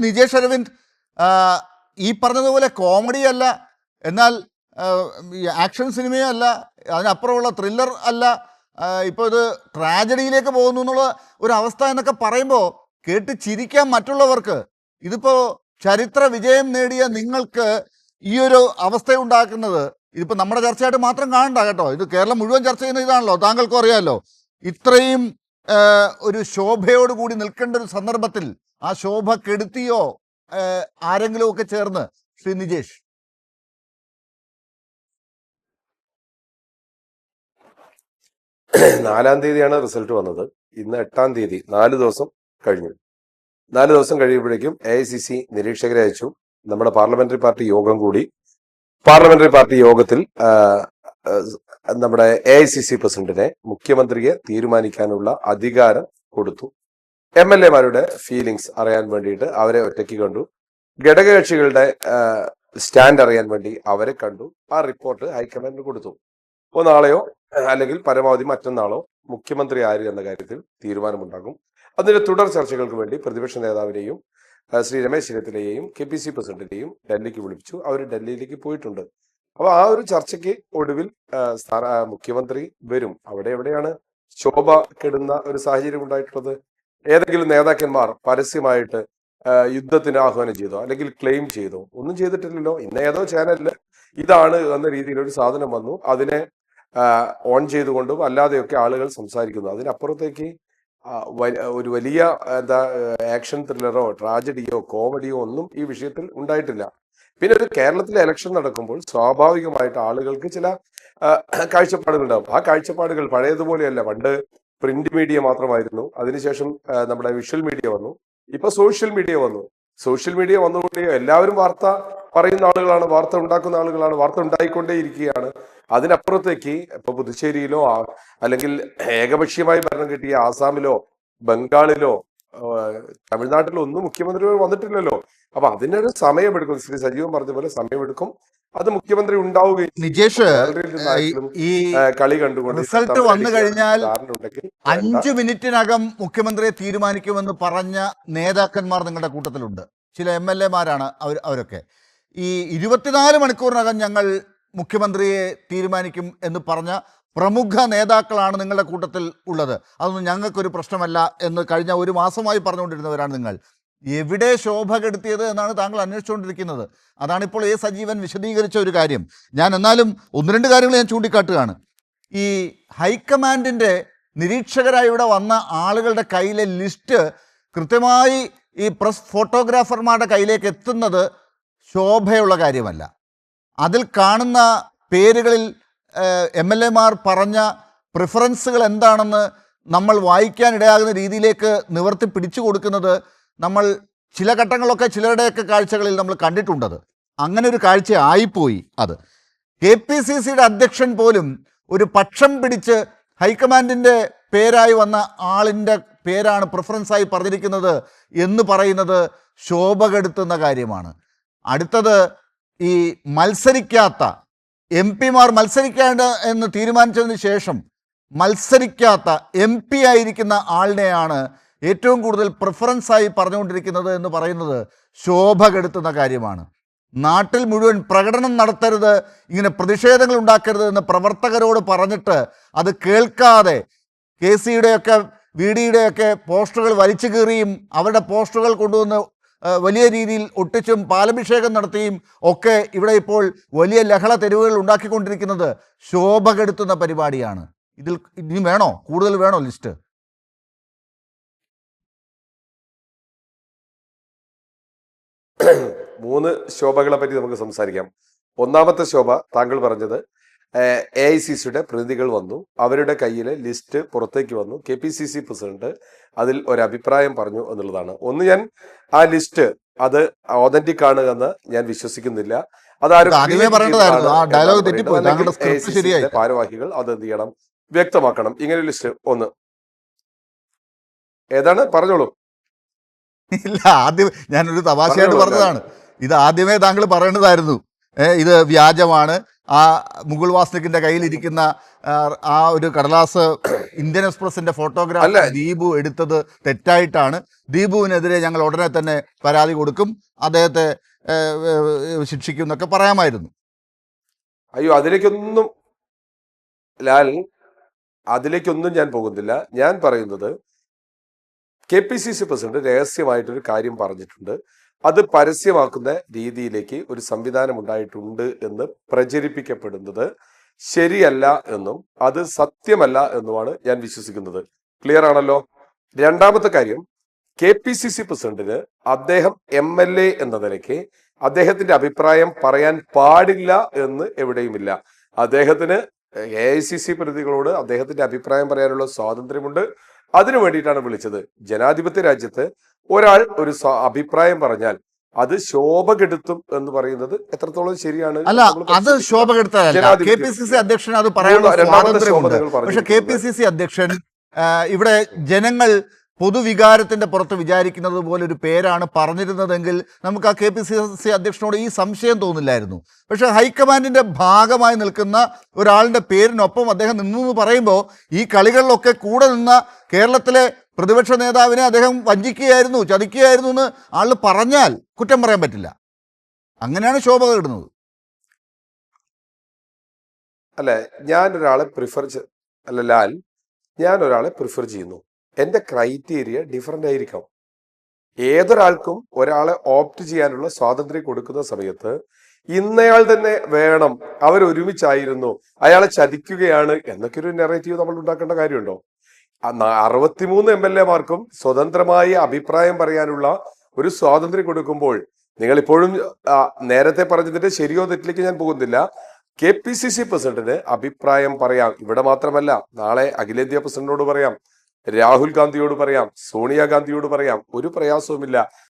നിജേഷ് അരവിന്ദ്, ഈ പറഞ്ഞതുപോലെ കോമഡി അല്ല, എന്നാൽ ആക്ഷൻ സിനിമയും അല്ല, അതിനപ്പുറമുള്ള ത്രില്ലർ അല്ല, ഇപ്പോൾ ഇത് ട്രാജഡിയിലേക്ക് പോകുന്നു എന്നുള്ള ഒരു അവസ്ഥ എന്നൊക്കെ പറയുമ്പോൾ കേട്ട് ചിരിക്കാൻ മറ്റുള്ളവർക്ക്. ഇതിപ്പോൾ ചരിത്ര വിജയം നേടിയ നിങ്ങൾക്ക് ഈ ഒരു അവസ്ഥയുണ്ടാക്കുന്നത് ഇതിപ്പോൾ നമ്മുടെ ചർച്ചയായിട്ട് മാത്രം കാണണ്ട കേട്ടോ, ഇത് കേരളം മുഴുവൻ ചർച്ച ചെയ്യുന്ന ഇതാണല്ലോ, താങ്കൾക്കും അറിയാമല്ലോ. ഇത്രയും ഒരു ശോഭയോടുകൂടി നിൽക്കേണ്ട ഒരു സന്ദർഭത്തിൽ ആ ശോഭ കെടുത്തിയോ ആരെങ്കിലും ഒക്കെ ചേർന്ന്? ശ്രീ നിജേഷ്. 4-ാം തീയതിയാണ് റിസൾട്ട് വന്നത്. ഇന്ന് 8-ാം തീയതി, 4 ദിവസം കഴിഞ്ഞു. 4 ദിവസം കഴിയുമ്പോഴേക്കും AICC നിരീക്ഷകരെ അയച്ചു. നമ്മുടെ പാർലമെന്ററി പാർട്ടി യോഗം കൂടി. പാർലമെന്ററി പാർട്ടി യോഗത്തിൽ നമ്മുടെ AICC പ്രസിഡന്റിനെ മുഖ്യമന്ത്രിയെ തീരുമാനിക്കാനുള്ള അധികാരം കൊടുത്തു. MLA-മാരുടെ ഫീലിങ്സ് അറിയാൻ വേണ്ടിയിട്ട് അവരെ ഒറ്റയ്ക്ക് കണ്ടു. ഘടകകക്ഷികളുടെ സ്റ്റാൻഡ് അറിയാൻ വേണ്ടി അവരെ കണ്ടു. ആ റിപ്പോർട്ട് ഹൈക്കമാൻഡിന് കൊടുത്തു. നാളെയോ അല്ലെങ്കിൽ പരമാവധി മറ്റന്നാളോ മുഖ്യമന്ത്രി ആര് എന്ന കാര്യത്തിൽ തീരുമാനമുണ്ടാകും. അതിന്റെ തുടർ ചർച്ചകൾക്ക് വേണ്ടി പ്രതിപക്ഷ നേതാവിനെയും ശ്രീ രമേശ് ചെന്നിത്തലയെയും KPC പ്രസിഡന്റിനെയും ഡൽഹിക്ക് വിളിപ്പിച്ചു. അവർ ഡൽഹിയിലേക്ക് പോയിട്ടുണ്ട്. അപ്പൊ ആ ഒരു ചർച്ചയ്ക്ക് ഒടുവിൽ മുഖ്യമന്ത്രി വരും. അവിടെ എവിടെയാണ് ശോഭ കെടുന്ന ഒരു സാഹചര്യം ഉണ്ടായിട്ടുള്ളത്? ഏതെങ്കിലും നേതാക്കന്മാർ പരസ്യമായിട്ട് യുദ്ധത്തിന് ആഹ്വാനം ചെയ്തോ അല്ലെങ്കിൽ ക്ലെയിം ചെയ്തോ? ഒന്നും ചെയ്തിട്ടില്ലല്ലോ. ഇന്ന് ഏതോ ചാനലില് ഇതാണ് എന്ന രീതിയിൽ ഒരു സാധനം വന്നു, അതിനെ ഓൺ ചെയ്തുകൊണ്ടും അല്ലാതെയൊക്കെ ആളുകൾ സംസാരിക്കുന്നു. അതിനപ്പുറത്തേക്ക് ഒരു വലിയ ആക്ഷൻ ത്രില്ലറോ ട്രാജഡിയോ കോമഡിയോ ഒന്നും ഈ വിഷയത്തിൽ ഉണ്ടായിട്ടില്ല. പിന്നെ ഒരു കേരളത്തിലെ ഇലക്ഷൻ നടക്കുമ്പോൾ സ്വാഭാവികമായിട്ട് ആളുകൾക്ക് ചില കാഴ്ചപ്പാടുകൾ ഉണ്ടാവും. ആ കാഴ്ചപ്പാടുകൾ പഴയതുപോലെയല്ല. പണ്ട് പ്രിന്റ് മീഡിയ മാത്രമായിരുന്നു, അതിനുശേഷം നമ്മുടെ വിഷ്വൽ മീഡിയ വന്നു, ഇപ്പൊ സോഷ്യൽ മീഡിയ വന്നു. സോഷ്യൽ മീഡിയ വന്നുകൊണ്ടേ എല്ലാവരും വാർത്ത പറയുന്ന ആളുകളാണ്, വാർത്ത ഉണ്ടാക്കുന്ന ആളുകളാണ്, വാർത്ത ഉണ്ടായിക്കൊണ്ടേ ഇരിക്കുകയാണ്. അതിനപ്പുറത്തേക്ക് ഇപ്പൊ പുതുച്ചേരിയിലോ അല്ലെങ്കിൽ ഏകപക്ഷീയമായി ഭരണം കിട്ടിയ ആസാമിലോ ബംഗാളിലോ തമിഴ്നാട്ടിലോ ഒന്നും മുഖ്യമന്ത്രികൾ വന്നിട്ടില്ലല്ലോ. അപ്പൊ അതിനൊരു സമയമെടുക്കും. ശ്രീ സജീവൻ പറഞ്ഞ പോലെ സമയമെടുക്കും. അത് മുഖ്യമന്ത്രി ഉണ്ടാവുകയും. നിജേഷ്, ഈ കളി കണ്ടുകൊണ്ട് റിസൾട്ട് വന്നു കഴിഞ്ഞാൽ 5 മിനിറ്റിനകം മുഖ്യമന്ത്രിയെ തീരുമാനിക്കുമെന്ന് പറഞ്ഞ നേതാക്കന്മാർ നിങ്ങളുടെ കൂട്ടത്തിലുണ്ട്. ചില MLA-മാരാണ് അവരൊക്കെ. ഈ 24 മണിക്കൂറിനകം ഞങ്ങൾ മുഖ്യമന്ത്രിയെ തീരുമാനിക്കും എന്ന് പറഞ്ഞ പ്രമുഖ നേതാക്കളാണ് നിങ്ങളുടെ കൂട്ടത്തിൽ ഉള്ളത്. അതൊന്നും ഞങ്ങൾക്കൊരു പ്രശ്നമല്ല എന്ന് കഴിഞ്ഞ ഒരു മാസമായി പറഞ്ഞുകൊണ്ടിരുന്നവരാണ് നിങ്ങൾ. എവിടെ ശോഭ കെടുത്തിയത് എന്നാണ് താങ്കൾ അന്വേഷിച്ചുകൊണ്ടിരിക്കുന്നത്. അതാണിപ്പോൾ സജീവൻ വിശദീകരിച്ച ഒരു കാര്യം. ഞാൻ എന്നാലും 1-2 കാര്യങ്ങൾ ഞാൻ ചൂണ്ടിക്കാട്ടുകയാണ്. ഈ ഹൈക്കമാൻഡിൻ്റെ നിരീക്ഷകരായി ഇവിടെ വന്ന ആളുകളുടെ കയ്യിലെ ലിസ്റ്റ് കൃത്യമായി ഈ പ്രസ് ഫോട്ടോഗ്രാഫർമാരുടെ കയ്യിലേക്ക് എത്തുന്നത് ശോഭയുള്ള കാര്യമല്ല. അതിൽ കാണുന്ന പേരുകളിൽ MLA-മാർ പറഞ്ഞ പ്രിഫറൻസുകൾ എന്താണെന്ന് നമ്മൾ വായിക്കാനിടയാകുന്ന രീതിയിലേക്ക് നിവർത്തി പിടിച്ചു കൊടുക്കുന്നത് നമ്മൾ ചില ഘട്ടങ്ങളിലൊക്കെ ചിലരുടെയൊക്കെ കാഴ്ചകളിൽ നമ്മൾ കണ്ടിട്ടുണ്ടത്. അങ്ങനെ ഒരു കാഴ്ച ആയിപ്പോയി അത്. KPCC-യുടെ അധ്യക്ഷൻ പോലും ഒരു പക്ഷം പിടിച്ച് ഹൈക്കമാൻഡിൻ്റെ പേരായി വന്ന ആളിൻ്റെ പേരാണ് പ്രിഫറൻസായി പറഞ്ഞിരിക്കുന്നത് എന്ന് പറയുന്നത് ശോഭ കെടുത്തുന്ന കാര്യമാണ്. അടുത്തത്, ഈ മത്സരിക്കാത്ത MP-മാർ മത്സരിക്കേണ്ട എന്ന് തീരുമാനിച്ചതിന് ശേഷം മത്സരിക്കാത്ത MP ആയിരിക്കുന്ന ആളിനെയാണ് ഏറ്റവും കൂടുതൽ പ്രിഫറൻസായി പറഞ്ഞുകൊണ്ടിരിക്കുന്നത് എന്ന് പറയുന്നത് ശോഭ കെടുത്തുന്ന കാര്യമാണ്. നാട്ടിൽ മുഴുവൻ പ്രകടനം നടത്തരുത്, ഇങ്ങനെ പ്രതിഷേധങ്ങൾ ഉണ്ടാക്കരുത് എന്ന് പ്രവർത്തകരോട് പറഞ്ഞിട്ട് അത് കേൾക്കാതെ KC-യുടെയൊക്കെ VD-യുടെയൊക്കെ പോസ്റ്ററുകൾ വലിച്ചു കീറിയും അവരുടെ പോസ്റ്ററുകൾ കൊണ്ടുവന്ന് വലിയ രീതിയിൽ ഒട്ടിച്ചും പാലഭിഷേകം നടത്തിയും ഒക്കെ ഇവിടെ ഇപ്പോൾ വലിയ ലഹള തെരുവുകൾ ഉണ്ടാക്കിക്കൊണ്ടിരിക്കുന്നത് ശോഭ കെടുത്തുന്ന പരിപാടിയാണ്. ഇതിൽ ഇനി വേണോ, കൂടുതൽ വേണോ ലിസ്റ്റ്? 3 ശോഭകളെ പറ്റി നമുക്ക് സംസാരിക്കാം. ഒന്നാമത്തെ ശോഭ താങ്കൾ പറഞ്ഞത് AICC-യുടെ പ്രതിനിധികൾ വന്നു, അവരുടെ കയ്യിലെ ലിസ്റ്റ് പുറത്തേക്ക് വന്നു, KPCC പ്രസിഡന്റ് അതിൽ ഒരഭിപ്രായം പറഞ്ഞു എന്നുള്ളതാണ്. ഞാൻ ആ ലിസ്റ്റ് അത് ഓതന്റിക് ആണ് എന്ന് ഞാൻ വിശ്വസിക്കുന്നില്ല. ഭാരവാഹികൾ അത് എന്ത് ചെയ്യണം, വ്യക്തമാക്കണം. ഇങ്ങനെ ലിസ്റ്റ് ഏതാണ് പറഞ്ഞോളൂ. ഇല്ല, ആദ്യം ഞാനൊരു തമാശയായിട്ട് പറഞ്ഞതാണ്. ഇത് ആദ്യമേ താങ്കൾ പറയേണ്ടതായിരുന്നു. ഇത് വ്യാജമാണ്, ആ മുകുൾ വാസ്നിക്കിന്റെ കയ്യിലിരിക്കുന്ന ആ ഒരു കടലാസ് ഇന്ത്യൻ എക്സ്പ്രസിന്റെ ഫോട്ടോഗ്രാഫ് ദീപു എടുത്തത് തെറ്റായിട്ടാണ്, ദീപുവിനെതിരെ ഞങ്ങൾ ഉടനെ തന്നെ പരാതി കൊടുക്കും, അദ്ദേഹത്തെ ശിക്ഷിക്കും എന്നൊക്കെ പറയാമായിരുന്നു. അയ്യോ, അതിലേക്കൊന്നും ലാൽ, അതിലേക്കൊന്നും ഞാൻ പോകുന്നില്ല. ഞാൻ പറയുന്നത് KPCC പ്രസിഡന്റ് രഹസ്യമായിട്ടൊരു കാര്യം പറഞ്ഞിട്ടുണ്ട്. അത് പരസ്യമാക്കുന്ന രീതിയിലേക്ക് ഒരു സംവിധാനം ഉണ്ടായിട്ടുണ്ട് എന്ന് പ്രചരിപ്പിക്കപ്പെടുന്നത് ശരിയല്ല എന്നും അത് സത്യമല്ല എന്നുമാണ് ഞാൻ വിശ്വസിക്കുന്നത്. ക്ലിയർ ആണല്ലോ. രണ്ടാമത്തെ കാര്യം, KPCC പ്രസിഡന്റിന് അദ്ദേഹം MLA എന്ന നിലയ്ക്ക് അദ്ദേഹത്തിന്റെ അഭിപ്രായം പറയാൻ പാടില്ല എന്ന് എവിടെയുമില്ല. അദ്ദേഹത്തിന് AICC പ്രതികളോട് അദ്ദേഹത്തിന്റെ അഭിപ്രായം പറയാനുള്ള സ്വാതന്ത്ര്യമുണ്ട്. അതിനു വേണ്ടിയിട്ടാണ് വിളിച്ചത്. ജനാധിപത്യ രാജ്യത്ത് ഒരാൾ ഒരു അഭിപ്രായം പറഞ്ഞാൽ അത് ശോഭ കെടുത്തും എന്ന് പറയുന്നത് എത്രത്തോളം ശരിയാണ്? അല്ല, അത് ശോഭ കെടുത്തല്ല. KPCC അധ്യക്ഷൻ അത് പറയാനുള്ള സ്വാതന്ത്ര്യമുണ്ട്. പക്ഷെ KPCC അധ്യക്ഷൻ ഇവിടെ ജനങ്ങൾ പൊതുവികാരത്തിന്റെ പുറത്ത് വിചാരിക്കുന്നത് പോലെ ഒരു പേരാണ് പറഞ്ഞിരുന്നതെങ്കിൽ നമുക്ക് ആ KPCC അധ്യക്ഷനോട് ഈ സംശയം തോന്നില്ലായിരുന്നു. പക്ഷെ ഹൈക്കമാൻഡിന്റെ ഭാഗമായി നിൽക്കുന്ന ഒരാളുടെ പേരിനൊപ്പം അദ്ദേഹം നിന്നു എന്ന് പറയുമ്പോൾ ഈ കളികളിലൊക്കെ കൂടെ നിന്ന കേരളത്തിലെ പ്രതിപക്ഷ നേതാവിനെ അദ്ദേഹം വഞ്ചിക്കുകയായിരുന്നു, ചതിക്കുകയായിരുന്നു എന്ന് ആൾ പറഞ്ഞാൽ കുറ്റം പറയാൻ പറ്റില്ല. അങ്ങനെയാണ് ശോഭ ഇടുന്നത്. അല്ലെ, ഞാൻ ഒരാളെ പ്രിഫർ ചെയ്യുന്നു. എന്റെ ക്രൈറ്റീരിയ ഡിഫറൻ്റ് ആയിരിക്കാം. ഏതൊരാൾക്കും ഒരാളെ ഓപ്റ്റ് ചെയ്യാനുള്ള സ്വാതന്ത്ര്യം കൊടുക്കുന്ന സമയത്ത് ഇന്നയാൾ തന്നെ വേണം, അവരൊരുമിച്ചായിരുന്നു, അയാളെ ചതിക്കുകയാണ് എന്നൊക്കെ ഒരു നെറേറ്റീവ് നമ്മൾ ഉണ്ടാക്കേണ്ട കാര്യമുണ്ടോ? 63 MLA-മാർക്കും സ്വതന്ത്രമായി അഭിപ്രായം പറയാനുള്ള ഒരു സ്വാതന്ത്ര്യം കൊടുക്കുമ്പോൾ നിങ്ങൾ ഇപ്പോഴും നേരത്തെ പറഞ്ഞതിന്റെ ശരിയോ തെറ്റിലേക്ക് ഞാൻ പോകുന്നില്ല. KPCC പ്രസിഡന്റിന് അഭിപ്രായം പറയാം. ഇവിടെ മാത്രമല്ല, നാളെ അഖിലേന്ത്യാ പ്രസിഡന്റിനോട് പറയാം, രാഹുൽ ഗാന്ധിയോട് പറയാം, സോണിയാഗാന്ധിയോട് പറയാം. ഒരു പ്രയാസവുമില്ല.